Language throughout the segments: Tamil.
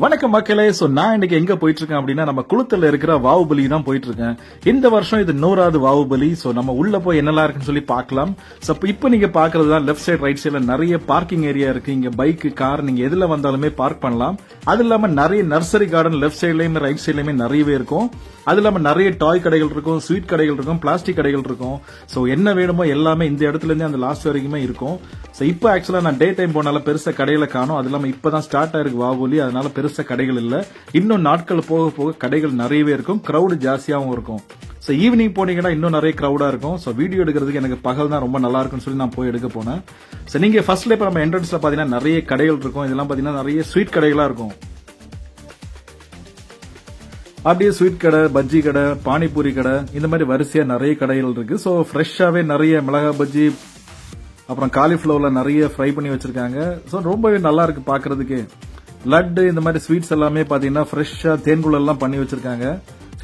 வணக்கம் மக்களே. சோ நான் இன்னைக்கு எங்க போயிட்டு இருக்கேன் அப்படின்னா நம்ம குளத்துல இருக்கிற வாவுபலி தான் போயிட்டு இருக்கேன். இந்த வருஷம் இது 100வது வாவுபலி. சோ நம்ம உள்ள போய் என்னெல்லாம் இருக்குன்னு சொல்லி பார்க்கலாம். சோ இப்போ நீங்க பாக்குறது தான் லெஃப்ட் சைடு ரைட் சைடுல நிறைய பார்க்கிங் ஏரியா இருக்கு. இங்க பைக் கார் நீங்க எதுல வந்தாலுமே பார்க் பண்ணலாம். அது இல்லாம நிறைய நர்சரி கார்டன் லெஃப்ட் சைட்லயுமே ரைட் சைட்லயுமே நிறையவே இருக்கும். அது இல்லாம நிறைய டாய் கடைகள் இருக்கும், ஸ்வீட் கடைகள் இருக்கும், பிளாஸ்டிக் கடைகள் இருக்கும். சோ என்ன வேணுமோ எல்லாமே இந்த இடத்துல இருந்து அந்த லாஸ்ட் வரைக்குமே இருக்கும். சோ இப்போ ஆக்சுவலா நான் டே டைம் போனால பெருசா கடையில காணும். அது இல்லாம இப்பதான் ஸ்டார்ட் ஆயிருக்கு வாவுபலி, அதனால பெருசா கடைகள் இல்ல. இன்னும் நாட்கள் போக போக கடைகள் நிறையவே இருக்கும், கிரௌடு ஜாஸ்தியாவும் இருக்கும். சோ ஈவினிங் போனீங்கன்னா இன்னும் நிறைய கிரௌடா இருக்கும். சோ வீடியோ எடுக்கிறதுக்கு எனக்கு பகல் தான் ரொம்ப நல்லா இருக்கும்னு சொல்லி நான் போய் எடுக்க போனேன். சோ நீங்க ஃபர்ஸ்ட்ல இப்ப நம்ம என்ட்ரன்ஸ்ல பாத்தீங்கன்னா நிறைய கடைகள் இருக்கும். இதெல்லாம் பாத்தீங்கன்னா நிறைய ஸ்வீட் கடைகளா இருக்கும். அப்படியே ஸ்வீட் கடை, பஜ்ஜி கடை, பானிபூரி கடை, இந்த மாதிரி வரிசையா நிறைய கடைகள் இருக்கு. சோ ஃப்ரெஷ்ஷாவே நிறைய மிளகா பஜ்ஜி, அப்புறம் காலிஃபிளவர்ல நிறைய ஃப்ரை பண்ணி வச்சிருக்காங்க. சோ ரொம்பவே நல்லா இருக்கு பாக்குறதுக்கு. லட்டு இந்த மாதிரி ஸ்வீட்ஸ் எல்லாமே பாத்தீங்கன்னா ஃப்ரெஷ்ஷா தேன்குள்ள எல்லாம் பண்ணி வச்சிருக்காங்க.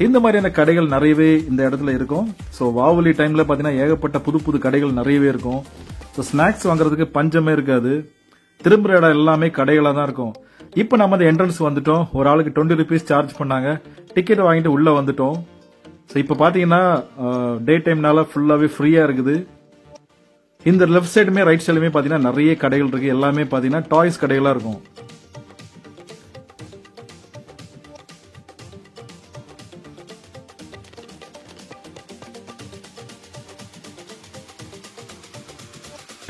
இந்த மாதிரியான கடைகள் நிறையவே இந்த இடத்துல இருக்கும். சோ வாவுபலி டைம்ல பாத்தீங்கன்னா ஏகப்பட்ட புது புது கடைகள் நிறையவே இருக்கும். சோ ஸ்நாக்ஸ் வாங்குறதுக்கு பஞ்சமே இருக்காது. திரும்புற இடம் எல்லாமே கடைகளா தான் இருக்கும். இப்ப நம்ம அந்த என்ட்ரன்ஸ் வந்துட்டோம். ஒரு ஆளுக்கு 20 rupees சார்ஜ் பண்ணாங்க. டிக்கெட் வாங்கிட்டு உள்ள வந்துட்டோம். சோ இப்ப பாத்தீங்கன்னா டே டைம்னால ஃபுல்லாவே ஃப்ரீயா இருக்குது. இந்த லெஃப்ட் சைடுமே ரைட் சைடுமே பாத்தீங்கன்னா நிறைய கடைகள் இருக்கு. எல்லாமே பாத்தீங்கன்னா டாய்ஸ் கடைகளா இருக்கும்.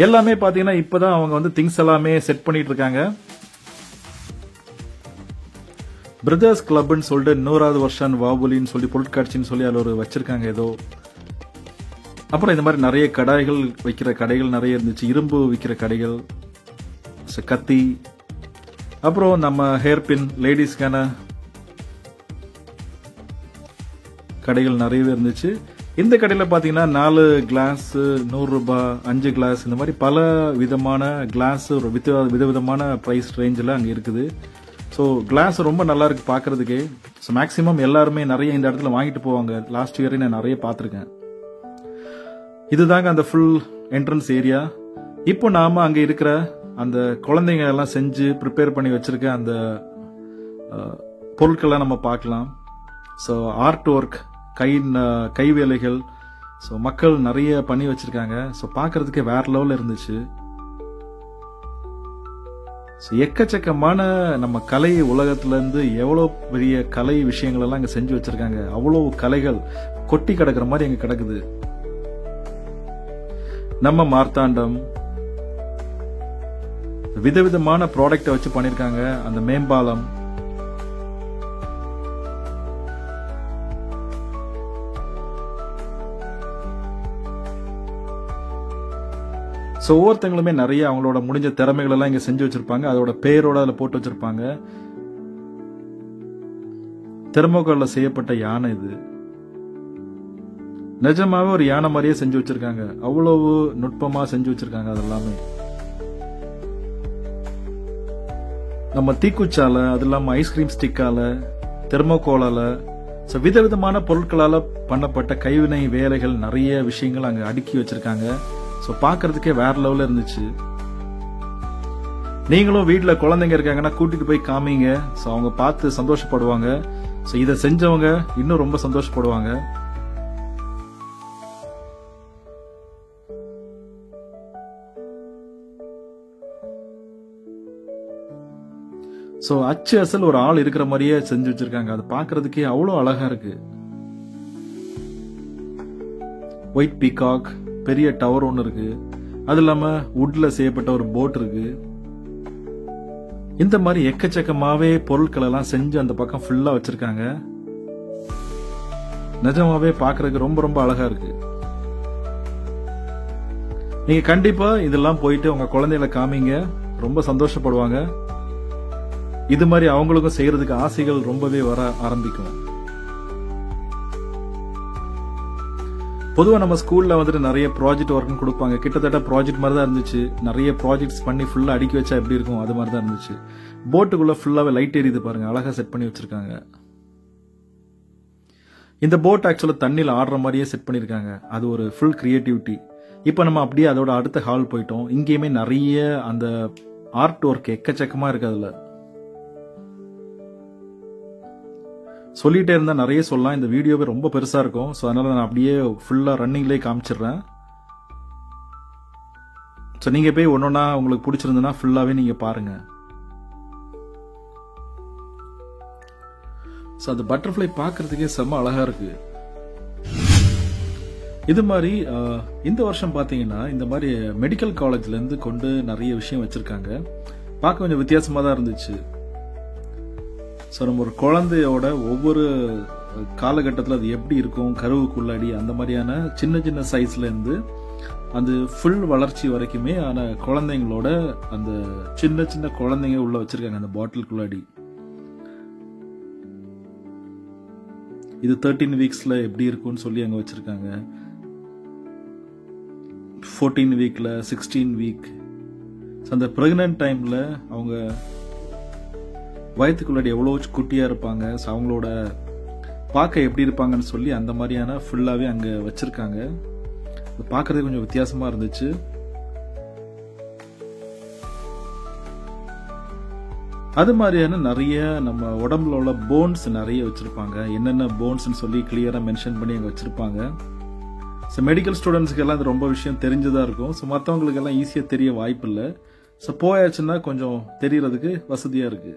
எல்லாமே பாத்தீங்கன்னா இப்பதான் அவங்க வந்து திங்ஸ் எல்லாமே செட் பண்ணிட்டு இருக்காங்க. பிரதர்ஸ் கிளப்னு சொல்லிட்டு 100வது வருஷம் வாவுபலின்னு சொல்லி பொருட்காட்சின்னு சொல்லி அதுல ஒரு வச்சிருக்காங்க ஏதோ. அப்புறம் இந்த மாதிரி நிறைய கடாய்கள் வைக்கிற கடைகள் நிறைய இருந்துச்சு. இரும்பு விற்கிற கடைகள், கத்தி, அப்புறம் நம்ம ஹேர் பின் லேடிஸ்க்கான கடைகள் நிறையவே இருந்துச்சு. இந்த கடையில பாத்தீங்கன்னா 4 கிளாஸ் 100 ரூபாய், 5 கிளாஸ், இந்த மாதிரி பல விதமான கிளாஸ் விதவிதமான பிரைஸ் ரேஞ்சில் அங்க இருக்குது. ஸோ கிளாஸ் ரொம்ப நல்லா இருக்கு பாக்குறதுக்கு. ஸோ மேக்சிமம் எல்லாருமே நிறைய இந்த இடத்துல வாங்கிட்டு போவாங்க. லாஸ்ட் இயர் நான் நிறைய பார்த்துருக்கேன். இதுதாங்க அந்த ஃபுல் என்ட்ரன்ஸ் ஏரியா. இப்போ நாம அங்க இருக்கிற அந்த குழந்தைங்க எல்லாம் செஞ்சு ப்ரிப்பேர் பண்ணி வச்சிருக்க அந்த பொருட்கள்லாம் நம்ம பார்க்கலாம். ஸோ ஆர்ட் ஒர்க், கை வேலைகள், ஸோ மக்கள் நிறைய பண்ணி வச்சிருக்காங்க. ஸோ பார்க்கறதுக்கு வேற லெவலில் இருந்துச்சு. எக்கச்சக்கமான நம்ம கலை உலகத்துல இருந்து எவ்வளவு பெரிய கலை விஷயங்கள் எல்லாம் இங்க செஞ்சு வச்சிருக்காங்க. அவ்வளவு கலைகள் கொட்டி கிடக்குற மாதிரி அங்க கிடக்குது. நம்ம மார்த்தாண்டம் விதவிதமான ப்ராடக்ட வச்சு பண்ணிருக்காங்க. அந்த மேம்பாலம், ஸோ ஒவ்வொருத்தங்களுமே நிறைய அவங்களோட முடிஞ்ச திறமைகள் எல்லாம் இங்க செஞ்சு வச்சிருப்பாங்க. அதோட பேரோட அதில் போட்டு வச்சிருப்பாங்க. தெர்மோகால்ல செய்யப்பட்ட யானை இது. நிஜமாவே ஒரு யானை மாதிரியே செஞ்சு வச்சிருக்காங்க. அவ்வளவு நுட்பமா செஞ்சு வச்சிருக்காங்க. அதெல்லாமே நம்ம தீக்குச்சால, அது இல்லாம ஐஸ்கிரீம் ஸ்டிக்கால, தெர்மோகோலால, விதவிதமான பொருட்களால பண்ணப்பட்ட கைவினை வேலைகள் நிறைய விஷயங்கள் அங்க அடுக்கி வச்சிருக்காங்க. ஸோ பார்க்கறதுக்கே வேற லெவலில் இருந்துச்சு. நீங்களும் வீட்டில் குழந்தைங்க இருக்காங்கன்னா கூட்டிட்டு போய் காமிங்க. ஸோ அவங்க பார்த்து சந்தோஷப்படுவாங்க. ஸோ இதை செஞ்சவங்க இன்னும் ரொம்ப சந்தோஷப்படுவாங்க. ஸோ அச்சு அசல் ஒரு ஆள் இருக்கிற மாதிரியே செஞ்சு வச்சிருக்காங்க. அது பார்க்கறதுக்கே அவ்வளோ அழகா இருக்கு. ஒயிட் பீகாக், பெரிய டவர் ஒன்று இருக்கு. அது இல்லாம வுட்ல செய்யப்பட்ட ஒரு போட் இருக்கு. இந்த மாதிரி எக்கச்சக்கமாவே பொருட்கள் எல்லாம் செஞ்சு அந்த பக்கம் ஃபுல்லா வச்சிருக்காங்க. நிஜமாவே பாக்குறதுக்கு ரொம்ப ரொம்ப அழகா இருக்கு. நீங்க கண்டிப்பா இதெல்லாம் போயிட்டு உங்க குழந்தைகளை காமிங்க, ரொம்ப சந்தோஷப்படுவாங்க. இது மாதிரி அவங்களுக்கும் செய்யறதுக்கு ஆசைகள் ரொம்பவே வர ஆரம்பிக்கும். பொதுவா நம்ம ஸ்கூல்ல வந்துட்டு நிறைய ப்ராஜெக்ட் ஒர்க் கொடுப்பாங்க. கிட்டத்தட்ட ப்ராஜெக்ட் மாதிரி தான் இருந்துச்சு. நிறைய ப்ராஜெக்ட்ஸ் பண்ணி ஃபுல்லா அடுக்கி வச்சா எப்படி இருக்கும் அது மாதிரி தான் இருந்துச்சு. போட்டுக்குள்ள ஃபுல்லாவே லைட் எரியுது பாருங்க, அழகா செட் பண்ணி வச்சிருக்காங்க. இந்த போட் ஆக்சுவலா தண்ணியில் ஆடுற மாதிரியே செட் பண்ணிருக்காங்க. அது ஒரு ஃபுல் கிரியேட்டிவிட்டி. இப்ப நம்ம அப்படியே அதோட அடுத்த ஹால் போயிட்டோம். இங்கேயுமே நிறைய அந்த ஆர்ட் ஒர்க் எக்கச்சக்கமா இருக்கு. அதுல சொல்லிட்டே இருந்தா நிறைய சொல்லலாம். இந்த வீடியோவே ரொம்ப பெருசா இருக்கும். ஸோ அதனால நான் அப்படியே ஃபுல்லா ரன்னிங்லேயே காமிச்சிடுறேன். ஸோ நீங்க போய் ஒன்னொன்னா உங்களுக்கு பிடிச்சிருந்ததுன்னா ஃபுல்லாவே நீங்க பாருங்க. ஸோ அந்த பட்டர்ஃப்ளை பார்க்கறதுக்கே செம்ம அழகா இருக்கு. இது மாதிரி இந்த வருஷம் பாத்தீங்கன்னா இந்த மாதிரி மெடிக்கல் காலேஜ்ல இருந்து கொண்டு நிறைய விஷயம் வச்சிருக்காங்க. பார்க்க கொஞ்சம் வித்தியாசமா தான் இருந்துச்சு. ஸோ நம்ம ஒரு குழந்தையோட ஒவ்வொரு காலகட்டத்தில் அது எப்படி இருக்கும், கருவுக்குள்ளாடி அந்த மாதிரியான சின்ன சின்ன சைஸ்ல இருந்து அந்த ஃபுல் வளர்ச்சி வரைக்குமே ஆன குழந்தைங்களோட அந்த சின்ன சின்ன குழந்தைங்க உள்ள வச்சிருக்காங்க அந்த பாட்டிலுக்குள்ளாடி. இது 13 வீக்ஸ்ல எப்படி இருக்கும்னு சொல்லி அங்க வச்சிருக்காங்க. 14 வீக்ல, 16 வீக். அந்த பிரெக்னன்ட் டைம்ல அவங்க வயிற்றுக்குள்ளாடி எவ்வளவு குட்டியா இருப்பாங்க, அவங்களோட பார்க்க எப்படி இருப்பாங்கன்னு சொல்லி அந்த மாதிரியான ஃபுல்லாவே அங்க வச்சிருக்காங்க. பார்க்கறதுக்கு கொஞ்சம் வித்தியாசமா இருந்துச்சு. அது மாதிரியான நிறைய நம்ம உடம்புல உள்ள போன்ஸ் நிறைய வச்சிருப்பாங்க. என்னென்ன போன்ஸ்னு சொல்லி கிளியரா மென்ஷன் பண்ணி அங்க வச்சிருப்பாங்க. ஸோ மெடிக்கல் ஸ்டூடெண்ட்ஸ்க்கு எல்லாம் அது ரொம்ப விஷயம் தெரிஞ்சதா இருக்கும். ஸோ மற்றவங்களுக்கு எல்லாம் ஈஸியா தெரிய வாய்ப்பு இல்லை. ஸோ போயாச்சுன்னா கொஞ்சம் தெரியறதுக்கு வசதியா இருக்கு.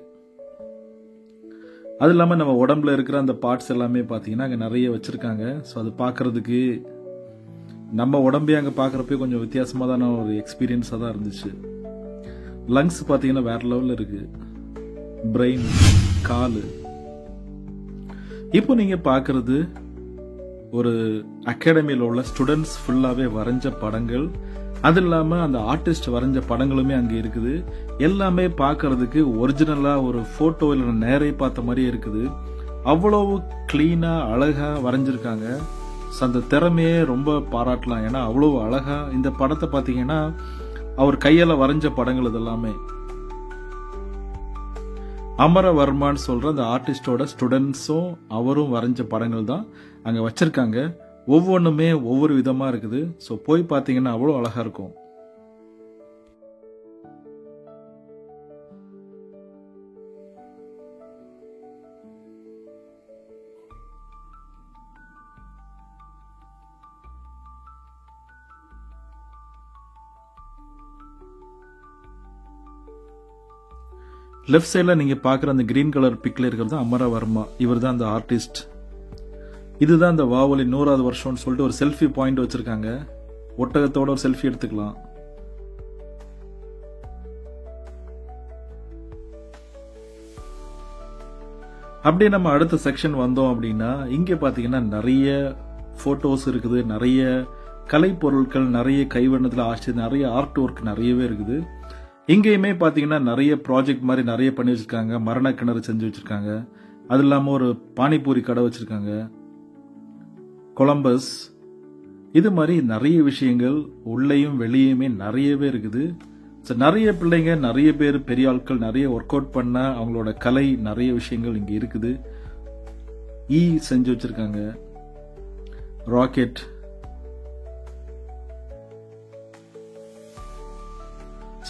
அது இல்லாம நம்ம உடம்புல இருக்கிற அந்த பார்ட்ஸ் எல்லாமே பாத்தீங்கன்னா அங்க நிறைய வச்சிருக்காங்க. ஸோ அது பாக்குறதுக்கு நம்ம உடம்பே அங்க பாக்குறப்ப கொஞ்சம் வித்தியாசமா தான் ஒரு எக்ஸ்பீரியன்ஸா தான் இருந்துச்சு. லங்ஸ் பாத்தீங்கன்னா வேற லெவல்ல இருக்கு. பிரெயின், காலு. இப்போ நீங்க பாக்குறது ஒரு அகாடமியில உள்ள ஸ்டூடெண்ட்ஸ் ஃபுல்லாவே வரைஞ்ச படங்கள். அது இல்லாம அந்த ஆர்டிஸ்ட் வரைஞ்ச படங்களுமே அங்க இருக்குது. எல்லாமே பாக்குறதுக்கு ஒரிஜினலா ஒரு போட்டோ இல்ல நேரே பார்த்த மாதிரியே இருக்குது. அவ்வளவு கிளீனா அழகா வரைஞ்சிருக்காங்க. அந்த திறமையே ரொம்ப பாராட்டலாம். ஏன்னா அவ்வளவு அழகா இந்த படத்தை பாத்தீங்கன்னா அவர் கையால வரைஞ்ச படங்கள் இதெல்லாமே. அமரவர்மான்னு சொல்ற அந்த ஆர்டிஸ்டோட ஸ்டூடெண்ட்ஸும் அவரும் வரைஞ்ச படங்கள் தான் அங்க வச்சிருக்காங்க. ஒவ்வொன்றுமே ஒவ்வொரு விதமா இருக்குது. ஸோ போய் பார்த்தீங்கன்னா அவ்வளோ அழகா இருக்கும். லெஃப்ட் சைட்ல நீங்க பாக்குற அந்த கிரீன் கலர் பிக்ல இருக்கிறது அமரவர்மா. இவர் தான் அந்த ஆர்டிஸ்ட். இதுதான் இந்த வாவொலி 100வது வருஷம்னு சொல்லிட்டு ஒரு செல்ஃபி பாயிண்ட் வச்சிருக்காங்க. ஒட்டகத்தோட ஒரு செல்ஃபி எடுத்துக்கலாம். அப்படியே நம்ம அடுத்த செக்ஷன் வந்தோம் அப்படின்னா இங்க பாத்தீங்கன்னா நிறைய போட்டோஸ் இருக்குது, நிறைய கலை பொருட்கள், நிறைய கைவண்ணத்துல ஆச்சு, நிறைய ஆர்ட் ஒர்க் நிறையவே இருக்குது. இங்கேயுமே பாத்தீங்கன்னா நிறைய ப்ராஜெக்ட் மாதிரி நிறைய பண்ணி வச்சிருக்காங்க. மரண கிணறு செஞ்சு வச்சிருக்காங்க. அது இல்லாம ஒரு பானிபூரி கடை வச்சிருக்காங்க. கொலம்பஸ். இது மாதிரி நிறைய விஷயங்கள் உள்ளேயும் வெளியுமே நிறையவே இருக்குது. நிறைய பிள்ளைங்க, நிறைய பேர், பெரிய ஆட்கள் நிறைய ஒர்க் அவுட் பண்ண அவங்களோட கலை நிறைய விஷயங்கள் இங்க இருக்குது. செஞ்சு வச்சிருக்காங்க. ராக்கெட்.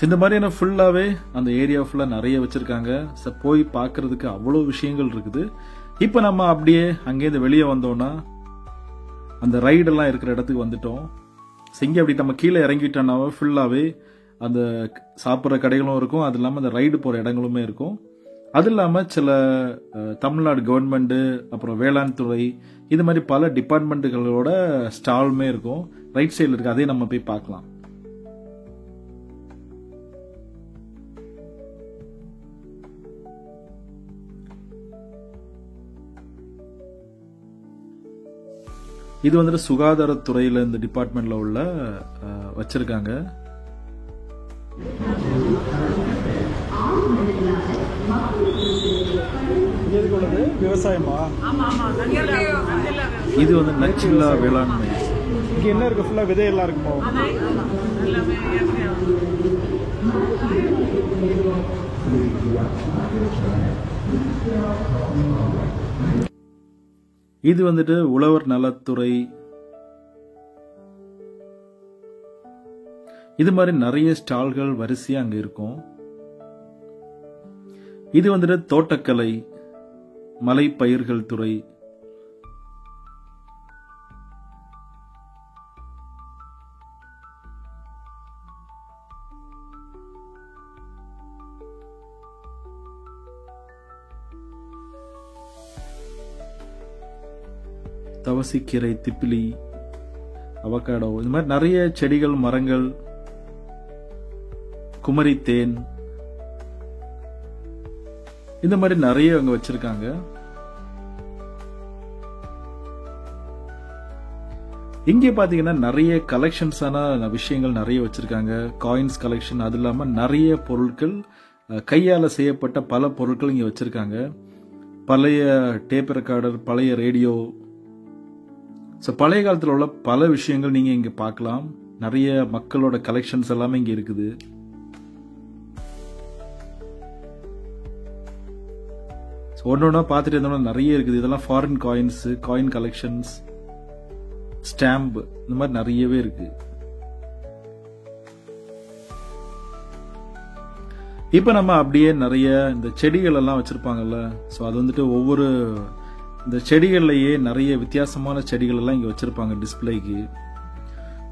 இந்த மாதிரியான ஃபுல்லாவே அந்த ஏரியா ஃபுல்லா நிறைய வச்சிருக்காங்க. போய் பார்க்கறதுக்கு அவ்வளவு விஷயங்கள் இருக்குது. இப்ப நம்ம அப்படியே அங்கேருந்து வெளியே வந்தோம்னா அந்த ரைடெல்லாம் இருக்கிற இடத்துக்கு வந்துட்டோம். இங்க அப்படி நம்ம கீழே இறங்கிட்டோம்னா ஃபுல்லாவே அந்த சாப்பிட்ற கடைகளும் இருக்கும். அது இல்லாமல் அந்த ரைடு போற இடங்களுமே இருக்கும். அது இல்லாமல் சில தமிழ்நாடு கவர்மெண்ட், அப்புறம் வேளாண் துறை, இது மாதிரி பல டிபார்ட்மெண்ட்டுகளோட ஸ்டாலுமே இருக்கும். ரைட் சைடில் இருக்கு. அதே நம்ம போய் பார்க்கலாம். இது வந்துட்டு சுகாதாரத்துறையில இந்த டிபார்ட்மெண்ட்ல உள்ள வச்சிருக்காங்க. விவசாயமா? இது வந்து நச்சில்லா வேளாண்மை. இங்க என்ன இருக்கு? ஃபுல்லா விதையெல்லாம் இருக்குமோ? இது வந்துட்டு உழவர் நலத்துறை. இது மாதிரி நிறைய ஸ்டால்கள் வரிசையா அங்க இருக்கும். இது வந்துட்டு தோட்டக்கலை, மலை பயிர்கள் துறை. தவசிக்கீரை, திப்பிலி, அவகாடோ, இது மாதிரி நிறைய செடிகள், மரங்கள், குமரி தேன், இந்த மாதிரி நிறைய அங்க வச்சிருக்காங்க. இங்கே பாத்தீங்கன்னா நிறைய கலெக்ஷன்ஸான விஷயங்கள் நிறைய வச்சிருக்காங்க. காயின்ஸ் கலெக்ஷன், அது இல்லாம நிறைய பொருட்கள், கையால செய்யப்பட்ட பல பொருட்கள் இங்க வச்சிருக்காங்க. பழைய டேப் ரெக்கார்டர், பழைய ரேடியோ, பழைய காலத்தில் உள்ள பல விஷயங்கள் நீங்க இங்க பார்க்கலாம். நிறைய மக்களோட கலெக்ஷன்ஸ் எல்லாமே இங்க இருக்குது. ஒன்னொன்னா பார்த்துட்டு இருந்தோம்னா நிறைய இருக்குது. இதெல்லாம் foreign coins, coin collections, stamp, இந்த மாதிரி நிறையவே இருக்கு. இப்ப நம்ம அப்படியே நிறைய இந்த செடிகள் எல்லாம் வச்சிருப்பாங்கல்ல, ஸோ அது வந்துட்டு ஒவ்வொரு இந்த செடிகள்லயே நிறைய வித்தியாசமான செடிகள் எல்லாம் இங்க வச்சிருப்பாங்க டிஸ்பிளேக்கு.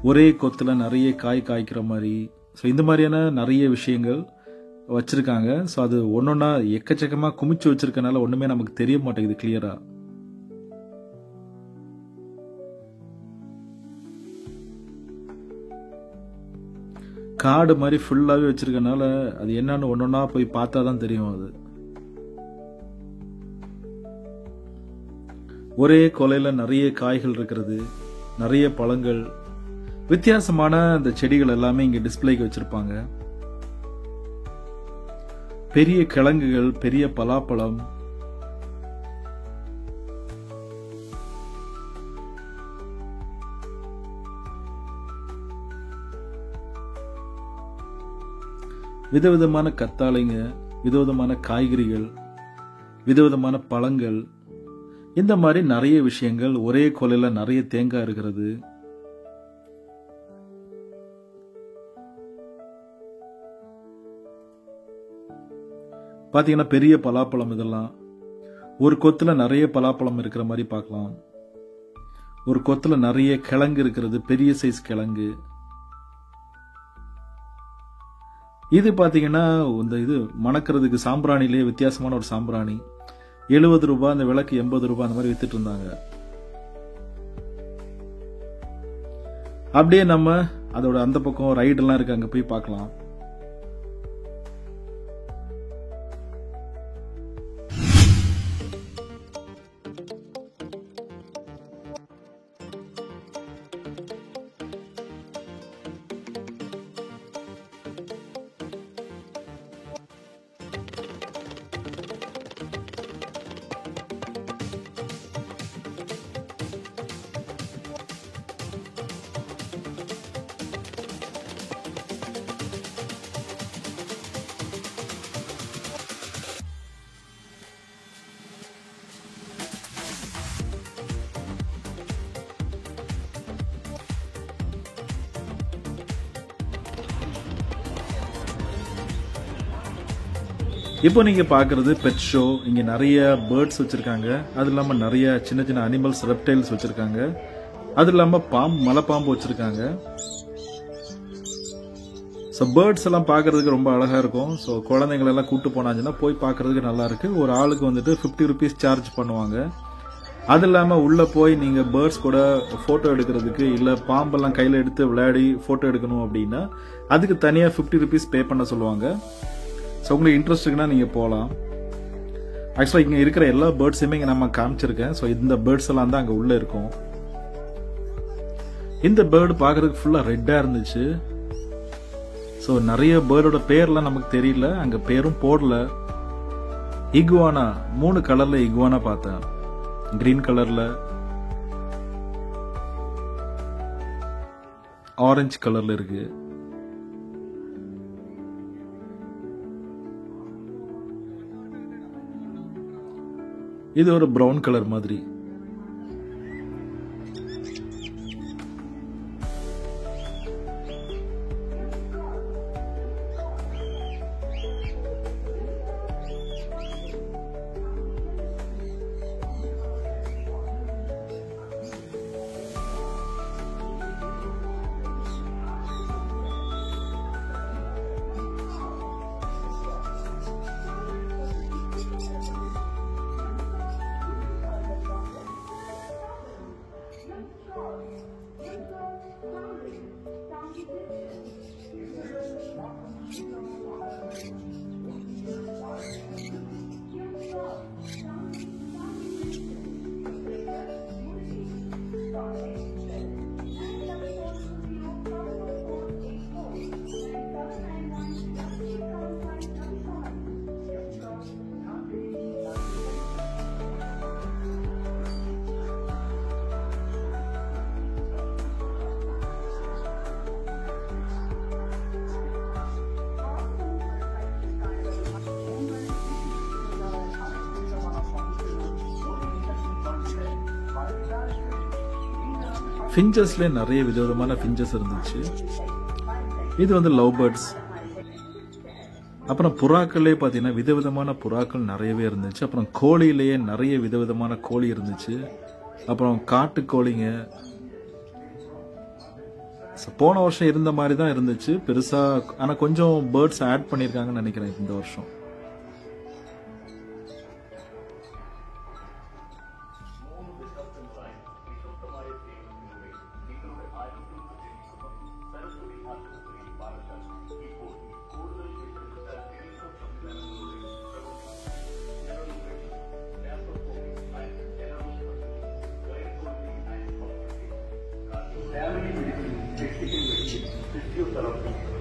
ஒரே கொத்துல நிறைய காய் காய்க்கிற மாதிரி, ஸோ இந்த மாதிரியான நிறைய விஷயங்கள் வச்சிருக்காங்க. ஸோ அது ஒன்னொன்னா எக்கச்சக்கமா குமிச்சு வச்சிருக்கனால ஒண்ணுமே நமக்கு தெரிய மாட்டேங்குது கிளியரா. காடு மாதிரி ஃபுல்லாவே வச்சிருக்கனால அது என்னன்னு ஒன்னொன்னா போய் பார்த்தாதான் தெரியும். அது ஒரே கொலையில நிறைய காய்கள் இருக்கிறது, நிறைய பழங்கள், வித்தியாசமான இந்த செடிகள் எல்லாமே இங்க டிஸ்பிளேக்கு வச்சிருப்பாங்க. பெரிய கிழங்குகள், பெரிய பலாப்பழம், விதவிதமான கத்தாழைங்க, விதவிதமான காய்கறிகள், விதவிதமான பழங்கள், இந்த மாதிரி நிறைய விஷயங்கள். ஒரே கொலையில நிறைய தேங்காய் இருக்கிறது. பாத்தீங்கன்னா பெரிய பலாப்பழம், இதெல்லாம் ஒரு கொத்துல நிறைய பலாப்பழம் இருக்கிற மாதிரி பார்க்கலாம். ஒரு கொத்துல நிறைய கிழங்கு இருக்கிறது, பெரிய சைஸ் கிழங்கு. இது பாத்தீங்கன்னா இந்த இது மணக்கிறதுக்கு சாம்பிராணிலேயே வித்தியாசமான ஒரு சாம்பிராணி. 70 ரூபாய், அந்த விளக்கு 80 ரூபாய், அந்த மாதிரி வித்துட்டு இருந்தாங்க. அப்படியே நம்ம அதோட அந்த பக்கம் ரைடு எல்லாம் இருக்கு, அங்க போய் பார்க்கலாம். இப்போ நீங்க பாக்குறது பெட் ஷோ. இங்க நிறைய பேர்ட்ஸ் வச்சிருக்காங்க, அது இல்லாம நிறைய சின்ன சின்ன அனிமல்ஸ், ரெப்டைல்ஸ் வச்சிருக்காங்க, அது இல்லாம மலைப்பாம்பு வச்சிருக்காங்க. ஸோ பேர்ட்ஸ் எல்லாம் பார்க்கறதுக்கு ரொம்ப அழகா இருக்கும். ஸோ குழந்தைங்களை எல்லாம் கூட்டு போனாச்சுன்னா போய் பார்க்கறதுக்கு நல்லா இருக்கு. ஒரு ஆளுக்கு வந்துட்டு 50 ருபீஸ் சார்ஜ் பண்ணுவாங்க. அது இல்லாம உள்ள போய் நீங்க பேர்ட்ஸ் கூட போட்டோ எடுக்கிறதுக்கு, இல்ல பாம்பெல்லாம் கையில எடுத்து விளையாடி போட்டோ எடுக்கணும் அப்படின்னா அதுக்கு தனியா 50 ருபீஸ் பே பண்ண சொல்லுவாங்க. ஸோ உங்களுக்கு இன்ட்ரெஸ்ட் இருக்குன்னா நீங்க போகலாம். ஆக்சுவலா இங்க இருக்கிற எல்லா பேர்ட்ஸுமே இங்க நம்ம காமிச்சிருக்கேன். ஸோ இந்த பேர்ட்ஸ் எல்லாம் தான் அங்க உள்ள இருக்கும். இந்த பேர்டு பாக்குறதுக்கு ஃபுல்லா ரெட்டா இருந்துச்சு. ஸோ நிறைய பேர்டோட பேர்லாம் நமக்கு தெரியல, அங்க பேரும் போடல. இகுவானா, 3 கலர்ல இகுவானா பார்த்தேன். கிரீன் கலர்ல, ஆரஞ்சு கலர்ல இருக்கு. இது ஒரு பிரவுன் கலர் மாதிரி. ஃபிஞ்சஸ்ல நிறைய விதவிதமான ஃபிஞ்சஸ் இருந்துச்சு. இது வந்து லவ் பேர்ட்ஸ். அப்புறம் புறாக்கள்லே பார்த்தீங்கன்னா விதவிதமான புறாக்கள் நிறையவே இருந்துச்சு. அப்புறம் கோழியிலேயே நிறைய விதவிதமான கோழி இருந்துச்சு. அப்புறம் காட்டுக்கோழிங்க. போன வருஷம் இருந்த மாதிரி தான் இருந்துச்சு பெருசா. ஆனா கொஞ்சம் பேர்ட்ஸ் ஆட் பண்ணிருக்காங்கன்னு நினைக்கிறேன் இந்த வருஷம்.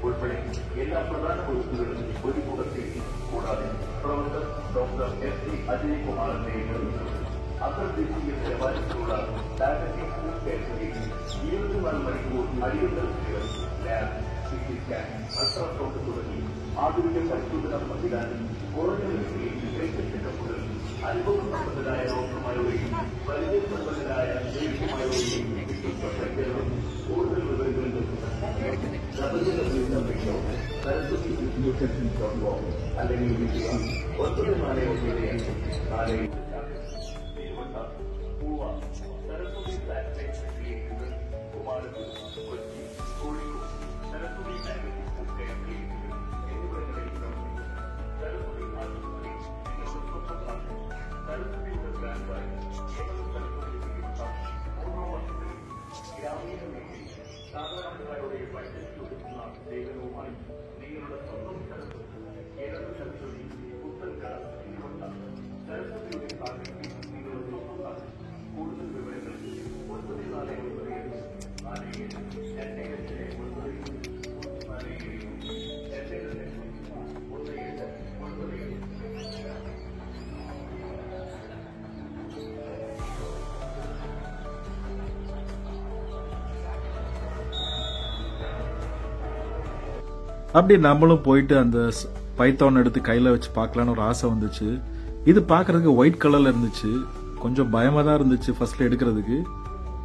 ഉൾപ്പെടെ എല്ലാ പ്രധാന വകുപ്പുകളും ഒരു കൂടത്തിൽ കൂടാതെ professor doctor S T Ajay കുമാറിന്റെ നേതൃത്വത്തിൽ അന്തർദേശീയ നിലവാരത്തിലുള്ള ഡയബറ്റിക് ഫുഡ് കേന്ദ്രത്തിൽ 24 മണിക്കൂർ അടിയന്തര സേവനം, ലാബ്, സിറ്റി സ്കാൻ, അൾട്രാസൗണ്ട് തുടങ്ങി ആധുനിക പരിശോധന സംവിധാനം കുറഞ്ഞ നിരക്കിൽ മികച്ച ചെക്കപ്പുകൾ, അനുഭവസമ്പന്നരായ ഡോക്ടർമാരുടെയും പരിചയസമ്പന്നരായ നേഴ്സുമാരുടെയും പ്രസക്തരും കൂടുതൽ വിവരങ്ങൾക്ക് അല്ലെങ്കിൽ വിളിക്കുക 9417 പൂവ സരസ്വതി സാറ്റലൈറ്റ് ക്ലിനിക്കുകൾ, Kumarapuram, Kochi, Kozhikode Saraswati magnetic food care ക്ലിനിക്കുകൾ എന്നിവിടങ്ങളിൽ പ്രവർത്തിക്കുന്നു. സരസ്വതി ആശുപത്രി നിങ്ങളുടെ സ്വന്തമാക്കി. സരസ്വതിയുടെ ബ്രാൻഡായി കേവലം സരസ്വതി ചികിത്സ 3 വർഷത്തിൽ ഗ്രാമീണ മേഖലയിൽ സാധാരണക്കാരുടെ ബഡ്ജറ്റ് ഒതുക്കുന്ന സേവനവുമായി നിങ്ങളുടെ സ്വന്തം സരസ്വതി, കേരള സരസ്വതി, പുത്തൻകട എന്നിവ സരസ്വതിയുടെ സാന്നിധ്യം നിങ്ങളുടെ സ്വന്തമാക്കി. കൂടുതൽ വിവരങ്ങൾക്ക് 9497 அப்படி நம்மளும் போயிட்டு அந்த பைத்தான் எடுத்து கையில வச்சு பார்க்கலான்னு ஒரு ஆசை வந்துச்சு. இது பார்க்கறதுக்கு ஒயிட் கலர்ல இருந்துச்சு. கொஞ்சம் பயமா தான் இருந்துச்சு ஃபர்ஸ்ட்ல எடுக்கிறதுக்கு.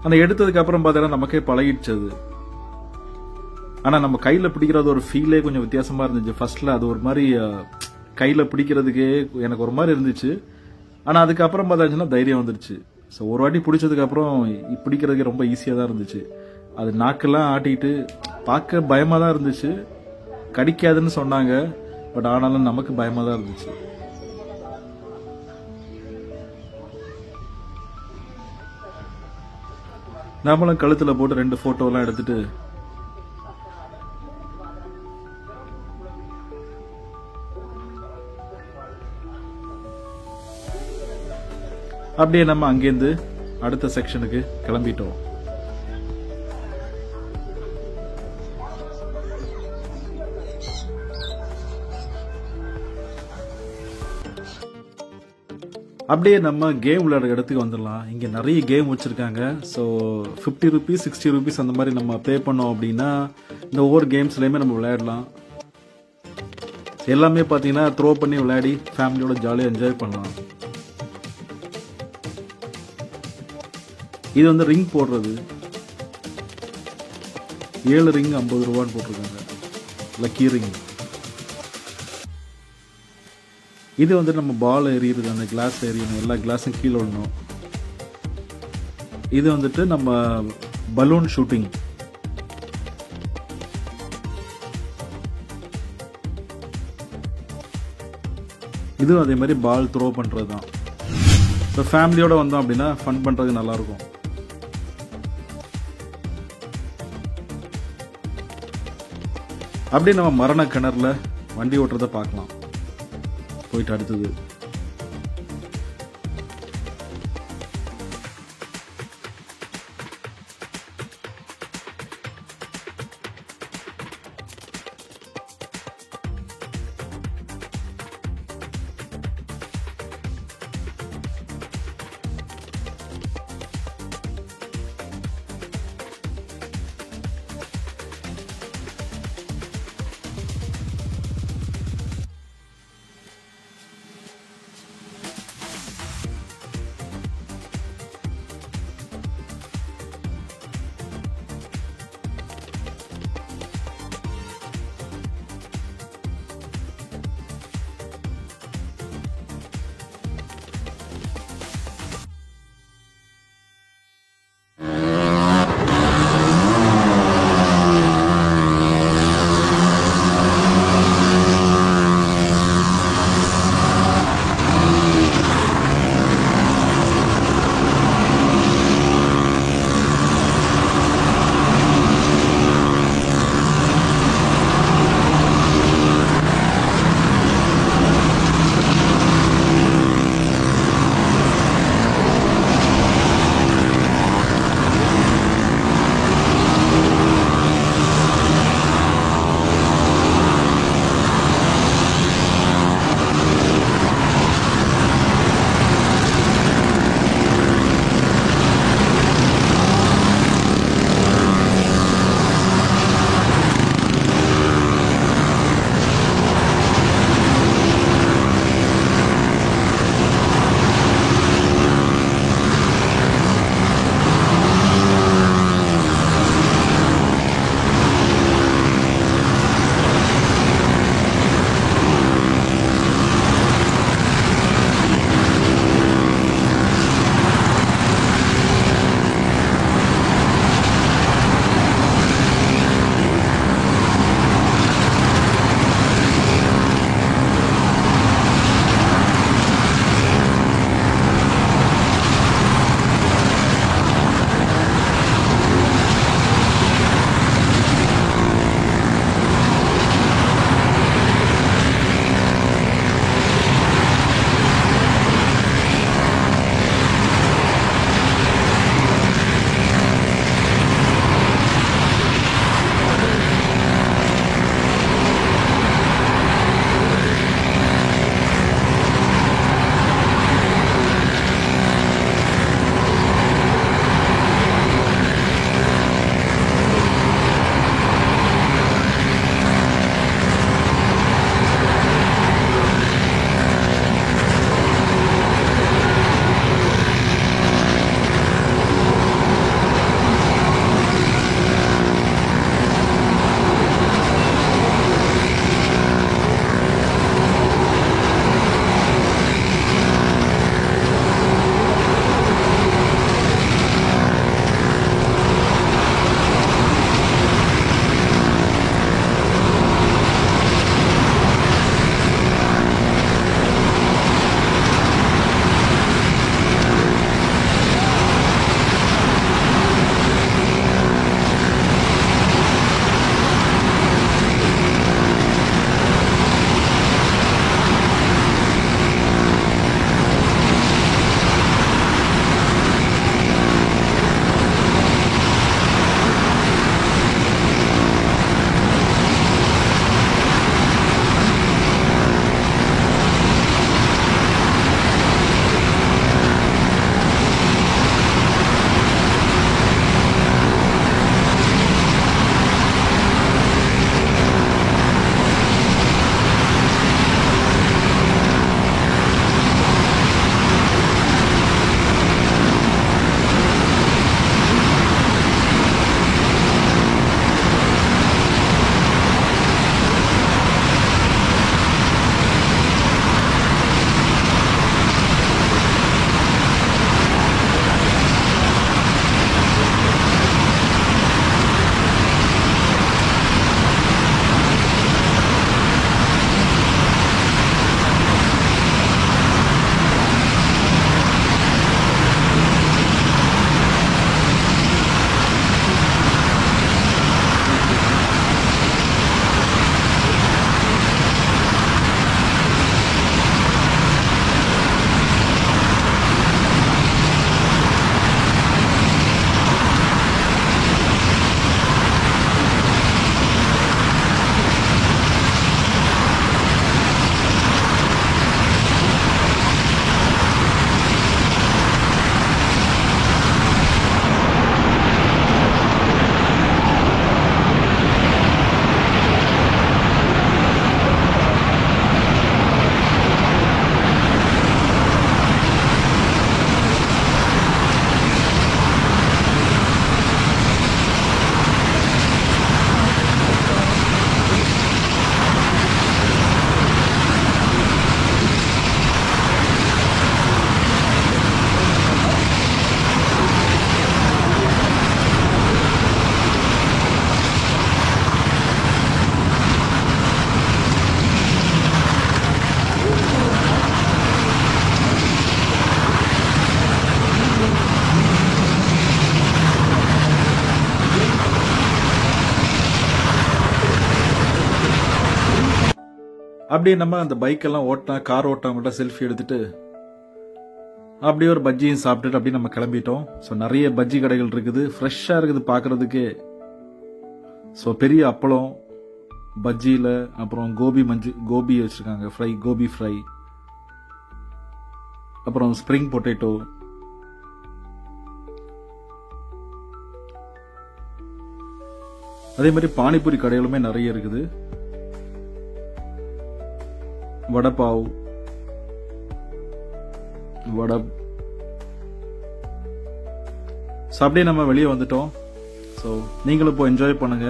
ஆனா எடுத்ததுக்கு அப்புறம் பார்த்தா நமக்கே பழகிடுச்சு அது. ஆனா நம்ம கையில பிடிக்கிறது ஒரு ஃபீலே கொஞ்சம் வித்தியாசமா இருந்துச்சு. ஃபர்ஸ்ட்ல அது ஒரு மாதிரி கையில பிடிக்கிறதுக்கே எனக்கு ஒரு மாதிரி இருந்துச்சு. ஆனா அதுக்கப்புறம் பார்த்தாச்சுன்னா தைரியம் வந்துருச்சு. ஸோ ஒரு வாட்டி பிடிச்சதுக்கு அப்புறம் பிடிக்கிறதுக்கு ரொம்ப ஈஸியா தான் இருந்துச்சு. அது நாக்கெல்லாம் ஆட்டிட்டு பார்க்க பயமா தான் இருந்துச்சு. கடிக்காதுன்னு சொன்னாங்க, பட் ஆனாலும் நமக்கு பயமா தான் இருந்துச்சு. நம்மளும் கழுத்துல போட்டு 2 போட்டோ எல்லாம் எடுத்துட்டு அப்படியே நம்ம அங்கேருந்து அடுத்த செக்ஷனுக்கு கிளம்பிட்டோம். அப்படியே நம்ம கேம் விளையாடுற இடத்துக்கு வந்துடலாம். இங்க நிறைய கேம் வச்சிருக்காங்க. ஸோ 50 ருபீஸ் 60 ருபீஸ் அந்த மாதிரி நம்ம பே பண்ணோம் அப்படின்னா இந்த ஒவ்வொரு கேம்ஸ்லயுமே நம்ம விளையாடலாம். எல்லாமே பார்த்தீங்கன்னா த்ரோ பண்ணி விளையாடி ஃபேமிலியோட ஜாலியாக என்ஜாய் பண்ணலாம். இது வந்து ரிங் போடுறது. 7 ரிங் 50 ரூபான்னு போட்டிருக்காங்க. Lucky ring. இது வந்து நம்ம பால் எறியுறது, அந்த கிளாஸ் எறியணும், எல்லா கிளாஸும் கீழே விடணும். இது வந்துட்டு நம்ம பலூன் ஷூட்டிங். இதுவும் அதே மாதிரி பால் த்ரோ பண்றது தான். ஸோ ஃபேமிலியோட வந்தோம் அப்படின்னா ஃபன் பண்றது நல்லா இருக்கும். அப்படியே நம்ம மரண கிணறுல வண்டி ஓட்டுறதை பார்க்கலாம். போயிட்டு அடுத்தது அப்படியே நம்ம அந்த பைக்கெல்லாம் கார் ஓட்டாமட்ட செல்ஃபி எடுத்துட்டு அப்படியே ஒரு பஜ்ஜியும் சாப்பிட்டுட்டு அப்படியே நம்ம கிளம்பிட்டோம். ஸோ நிறைய பஜ்ஜி கடைகள் இருக்குது, ஃப்ரெஷ்ஷாக இருக்குது பார்க்கறதுக்கு. ஸோ பெரிய அப்பளம் பஜ்ஜியில், அப்புறம் கோபி வச்சுருக்காங்க, கோபி ஃப்ரை, அப்புறம் ஸ்ப்ரிங் பொட்டேட்டோ, அதே மாதிரி பானிபூரி கடைகளுமே நிறைய இருக்குது. வடப்பாவ், ஸோ அப்படியே நம்ம வெளியே வந்துட்டோம். ஸோ நீங்களும் இப்போ என்ஜாய் பண்ணுங்க,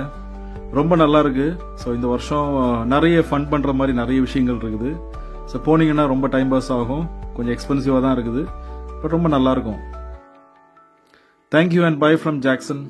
ரொம்ப நல்லா இருக்கு. ஸோ இந்த வருஷம் நிறைய ஃபன் பண்ற மாதிரி நிறைய விஷயங்கள் இருக்குது. ஸோ போனீங்கன்னா ரொம்ப டைம் பாஸ் ஆகும், கொஞ்சம் எக்ஸ்பென்சிவா தான் இருக்குது, பட் ரொம்ப நல்லா இருக்கும். Thank you and by from Jackson.